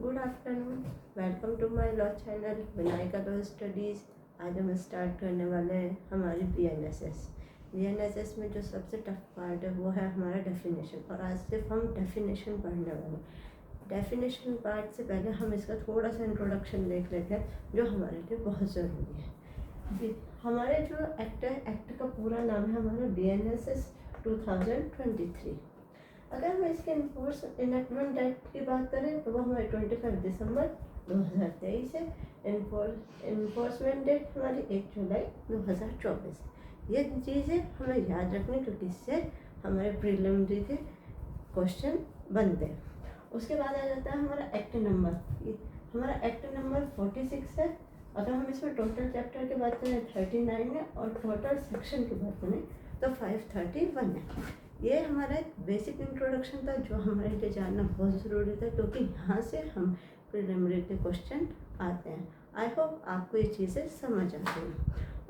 Good afternoon. Welcome to my law channel Vinayaka law studies. आज हम start करने वाले हैं हमारी बीएनएसएस में जो सबसे टफ पार्ट है वो है हमारा डेफिनेशन। और आज सिर्फ हम डेफिनेशन पढ़ने वाले हैं। डेफिनेशन पार्ट से पहले हम इसका थोड़ा सा इंट्रोडक्शन देख लेते हैं जो हमारे लिए बहुत ज़रूरी है। हमारे जो एक्ट है, एक्ट का पूरा नाम है हमारा बीएनएसएस 2023। अगर हम इसके इनेक्टमेंट डेट की बात करें तो वो हमारी 25 दिसंबर 2023 है। इन्फोर्समेंट डेट हमारी 1 जुलाई 2024। ये चीज़ें हमें याद रखनी क्योंकि इससे हमारे प्रीलिमिनरी के क्वेश्चन बनते हैं। उसके बाद आ जाता है हमारा एक्ट नंबर। हमारा एक्ट नंबर 46 है। अगर हम इसमें टोटल चैप्टर की बात करें 39 है और टोटल सेक्शन की बात करें तो 531 है। ये हमारा एक बेसिक इंट्रोडक्शन था जो हमारे लिए जानना बहुत ज़रूरी था क्योंकि यहाँ से हम प्रीलिमिनरी के क्वेश्चन आते हैं। आई होप आपको ये चीज़ें समझ आती हैं।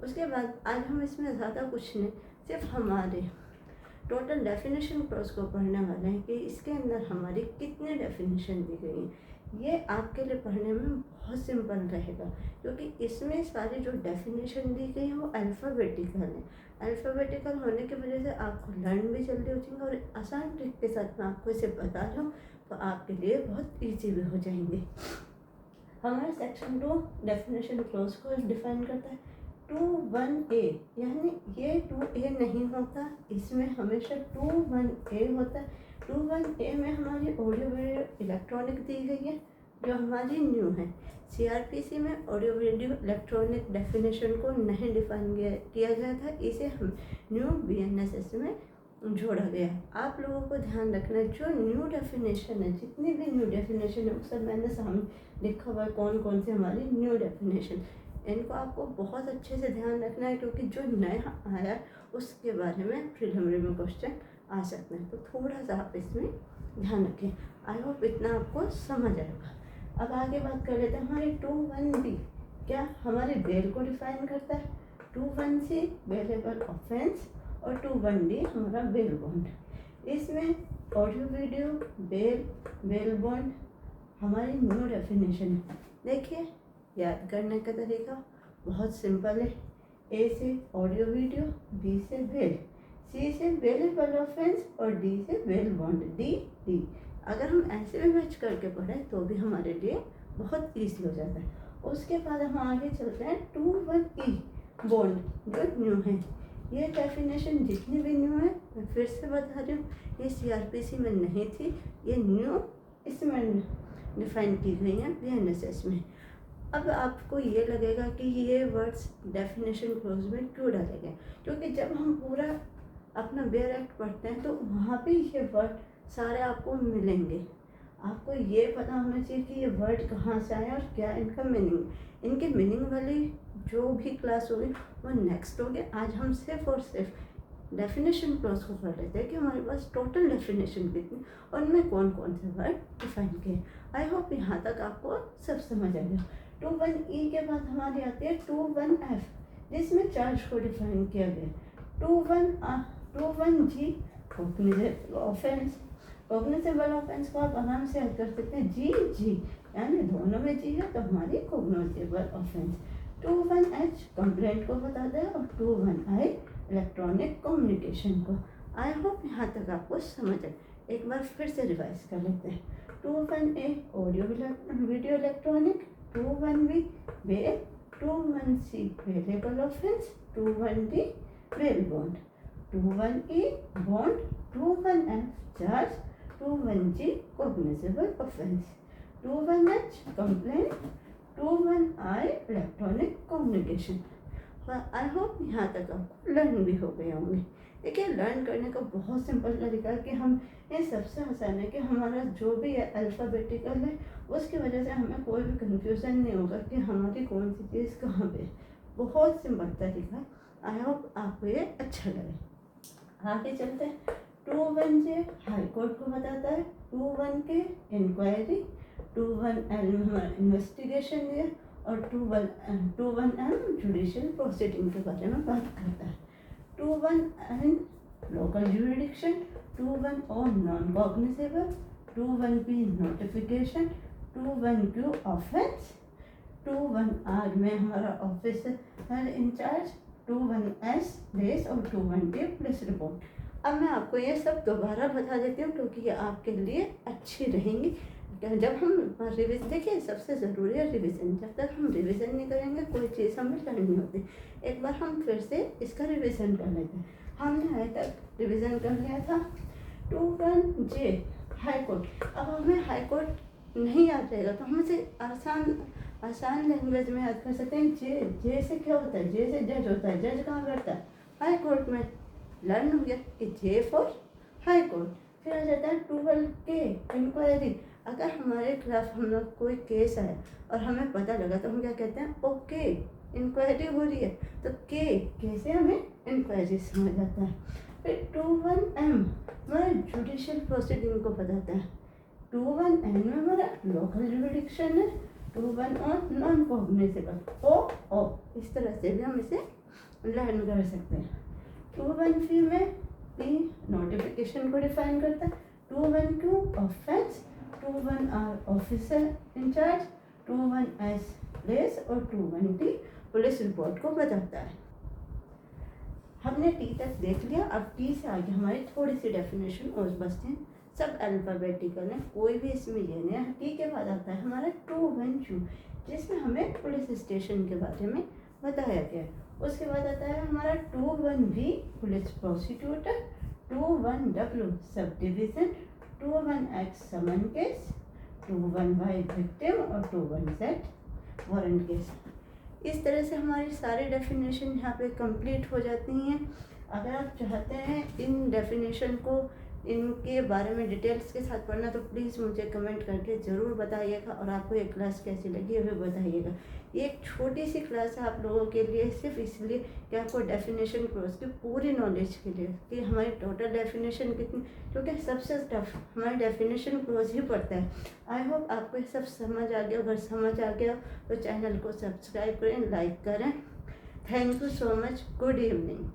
उसके बाद आज हम इसमें ज़्यादा कुछ नहीं, सिर्फ हमारे टोटल डेफिनेशन क्लॉज को पढ़ने वाले हैं कि इसके अंदर हमारी कितनी डेफिनेशन दी गई है। ये आपके लिए पढ़ने में बहुत सिंपल रहेगा क्योंकि इसमें सारी जो डेफिनेशन दी गई है वो अल्फ़ाबेटिकल है। अल्फ़ाबेटिकल होने की वजह से आपको लर्न भी जल्दी हो जाएंगे और आसान ट्रिक के साथ मैं आपको इसे बता रहा हूँ तो आपके लिए बहुत ईजी भी हो जाएंगे। हमारा सेक्शन 2 डेफिनेशन क्लॉज को डिफाइन करता है 21A, यानी ये 2A नहीं होता, इसमें हमेशा 21A होता है। 21A में हमारी ऑडियो वीडियो इलेक्ट्रॉनिक दी गई है जो हमारी न्यू है। सीआरपीसी में ऑडियो वीडियो इलेक्ट्रॉनिक डेफिनेशन को नहीं डिफाइन किया गया था, इसे हम न्यू बीएनएसएस में जोड़ा गया है। आप लोगों को ध्यान रखना है जो न्यू डेफिनेशन है, जितनी भी न्यू डेफिनेशन है वो सब मैंने सामने लिखा हुआ है कौन कौन सी हमारी न्यू डेफिनेशन। इनको आपको बहुत अच्छे से ध्यान रखना है क्योंकि जो नया आया है उसके बारे में प्रीलिमिनरी में क्वेश्चन आ सकते हैं, तो थोड़ा सा आप इसमें ध्यान रखें। आई होप इतना आपको समझ आएगा। अब आगे बात कर लेते हैं हमारी 21B क्या हमारे बेल को डिफाइन करता है। 21C बेलेबल ऑफेंस और 21D हमारा बेल बॉन्ड। इसमें ऑडियो वीडियो बेल बॉन्ड हमारी न्यू डेफिनेशन है। देखिए याद करने का तरीका बहुत सिंपल है। ए से ऑडियो वीडियो, बी से बेल, सी से बेलेबल ऑफेंस और डी से बेल बॉन्ड। डी अगर हम ऐसे भी मैच करके पढ़ें तो भी हमारे लिए बहुत ईजी हो जाता है। उसके बाद हम आगे चलते हैं 21E बॉन्ड जो न्यू है। ये डेफिनेशन जितनी भी न्यू है मैं फिर से बता रही हूँ, ये सीआरपीसी में नहीं थी, ये न्यू इसमें डिफाइन की गई है बीएनएसएस में। अब आपको ये लगेगा कि ये वर्ड्स डेफिनेशन क्लोज में क्यों डाले गए, क्योंकि जब हम पूरा अपना बेयर एक्ट पढ़ते हैं तो वहाँ पे ये वर्ड सारे आपको मिलेंगे। आपको ये पता होना चाहिए कि ये वर्ड कहाँ से आए और क्या इनका मीनिंग। इनके मीनिंग वाली जो भी क्लास होगी वो नेक्स्ट होगी। आज हम सिर्फ और सिर्फ डेफिनेशन क्लॉज को पढ़ लेते हैं कि हमारे पास टोटल डेफिनेशन कितनी और उनमें कौन कौन से वर्ड डिफाइन किए। आई होप यहाँ तक आपको सब समझ आएगा। 21E के बाद हमारी आती है 21F जिसमें चार्ज को डिफाइन किया गया। 21G cognitive offence. कॉग्निटिबल ऑफेंस को आप आराम से याद कर सकते हैं जी यानी दोनों में जी है तो हमारी कॉग्निटिबल ऑफेंस। 21H कंप्लेंट को बताता है और 21I इलेक्ट्रॉनिक कम्युनिकेशन को। आई होप यहाँ तक आपको समझ आए। एक बार फिर से रिवाइज कर लेते हैं। 21A audio video electronic, 21B bail, 21C bailable offence, 21D bail bond, 21E bond, 21F charge, 21G cognizable offence, 21H complaint, 21I electronic communication. I hope यहाँ तक आपको लर्न भी हो गए होंगे। देखिए लर्न करने का बहुत सिंपल तरीका है कि हम ये सबसे आसान है कि हमारा जो भी अल्फ़ाबेटिकल है उसकी वजह से हमें कोई भी कंफ्यूजन नहीं होगा कि हमारी कौन सी चीज़ कहाँ पे। बहुत सिंपल तरीका। आई होप आपको ये अच्छा लगे। आगे चलते हैं। 21J हाई कोर्ट को बताता है, 21K इंक्वायरी, 21L में हमारा इन्वेस्टिगेशन है और 21M जुडिशियल प्रोसीडिंग के बारे में बात करता है। 21N local jurisdiction, 21O non cognizable, 21P notification, 212 offence, 21R में हमारा ऑफिसर इंचार्ज, 21S रेस और 212 पुलिस रिपोर्ट। अब मैं आपको ये सब दोबारा बता देती हूँ क्योंकि ये आपके लिए अच्छी रहेंगी। जब हम रिविज़न, देखिए सबसे ज़रूरी है रिवीजन। जब तक हम रिवीजन नहीं करेंगे कोई चीज़ हमें लर्न होती। एक बार हम फिर से इसका रिवीजन कर लेते हैं। हमने आज तक रिवीजन कर लिया था 21J हाई कोर्ट। अब हमें हाई कोर्ट नहीं याद रहेगा तो हम इसे आसान लैंग्वेज में याद कर सकते हैं। जे से क्या होता है? जे से जज होता है। जज कहाँ करता है? हाई कोर्ट में। लर्न हो गया कि जे फॉर हाई कोर्ट। फिर आ जाता है 12K इंक्वायरी। अगर हमारे खिलाफ हम लोग कोई केस आया और हमें पता लगा तो हम क्या कहते हैं? ओके इंक्वायरी हो रही है। तो के से हमें इंक्वायरी समझ आता है। फिर 21M हमारा जुडिशियल प्रोसीडिंग को बताता है। 21N में हमारा लोकल जुडिक्शन है। 21 और नॉन कॉग्निजेबल ओ इस तरह से भी हम इसे लर्न कर सकते हैं। 21P में पी नोटिफिकेशन को डिफाइन करता है। 21Q offence, 21R officer in charge, 21S place और 21T पुलिस रिपोर्ट को बताता है। हमने टी तक देख लिया। अब टी से आगे हमारी थोड़ी सी डेफिनेशन और बचते हैं। सब अल्फ़ाबेटिकल है, कोई भी इसमें ये नहीं है। टी के बाद आता है हमारा 21Q जिसमें हमें पुलिस स्टेशन के बारे में बताया गया है। उसके बाद आता है हमारा 21V police prosecutor, 21W sub division, 21X समन केस, 21Y विक्टिम और 21Z वारंट केस। इस तरह से हमारी सारी डेफिनेशन यहाँ पे कंप्लीट हो जाती हैं। अगर आप चाहते हैं इन डेफिनेशन को, इनके बारे में डिटेल्स के साथ पढ़ना तो प्लीज़ मुझे कमेंट करके ज़रूर बताइएगा और आपको ये क्लास कैसी लगी वो बताइएगा। ये एक छोटी सी क्लास है आप लोगों के लिए, सिर्फ इसलिए कि आपको डेफिनेशन क्लोज की पूरी नॉलेज के लिए कि हमारी टोटल डेफिनेशन कितनी, क्योंकि सबसे टफ हमारी डेफिनेशन क्लोज ही पड़ता है। आई होप आपको ये सब समझ आ गया। अगर समझ आ गया तो चैनल को सब्सक्राइब करें, लाइक करें। Thank you so much. Good evening.